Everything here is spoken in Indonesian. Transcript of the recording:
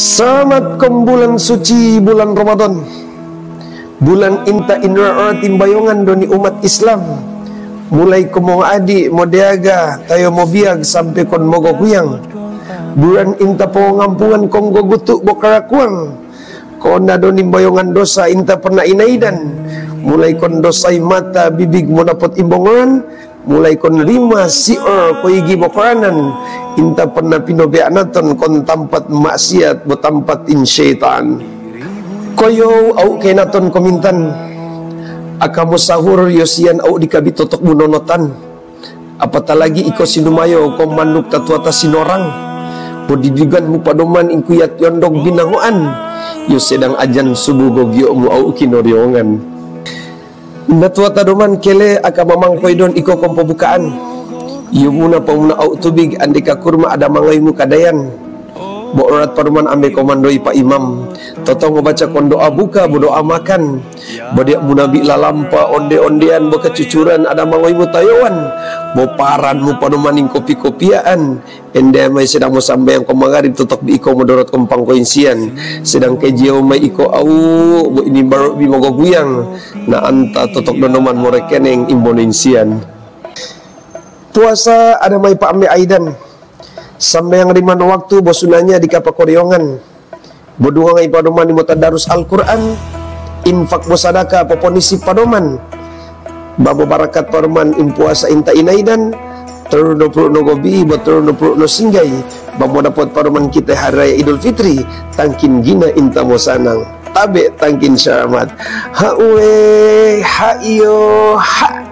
Selamat bulan suci bulan Ramadan, bulan inta inra timbayongan doni umat Islam. Mulai kumong adi modeaga tayo mobiag sampai kon mogo kuyang. Bulan inta pengampungan kong gogutuk bokarakuang. Kona doni bayongan dosa inta pernah inaidan. Mulai kon dosai mata bibig monapot imbongan. Mulai kon lima sior koigi bokaranan. Inta pernah pinobeanaton kon tampat maksiat botampatin syaitan. Koyo au kenaton komintan akamu sahur yosian au dikabitotok munonotan. Apatah lagi iko sinumayo kom manuk tatuata sinorang. Podidigan mu padoman ingkuyat yondog binanguan. Yo sedang ajan subuh gogyo mu au kinoriongan. Natuata doman kele akamamang koidon iko kom pembukaan. Yo muna pamuna au tubig andika kurma ada mangaimu kadayan. Borat paduman ambe komandoi Pak Imam. Totong membaca kondoa buka berdoa makan. Bodiak munabi lalampa onde-ondean bekecucuran ada mangaimu tayawan. Boparan mu padumaning kopi-kopiaan. Ende mai sedang mo sambayang komangarib totok bi iko modorot kompang koinsian. Sedang kejiau mai iko au bo ini baru bi mogo guyang. Na anta totok donoman mo rekeneng imbonensian. Puasa ada mai Pak Ambe Aidan. Sampai yang rimana waktu bosunanya di kapakoriongan. Bodungang ipadoman di mutadarus Al-Quran. Infak bosadaka poponisi padoman. Babo barakat padoman impuasa inta inaidan. Terus no gobi betul no singgay. Babo dapat padoman kita hari Idul Fitri. Tangkin gina inta mosanang. Tabe tangkin syamat. Ha uwe ha iyo ha.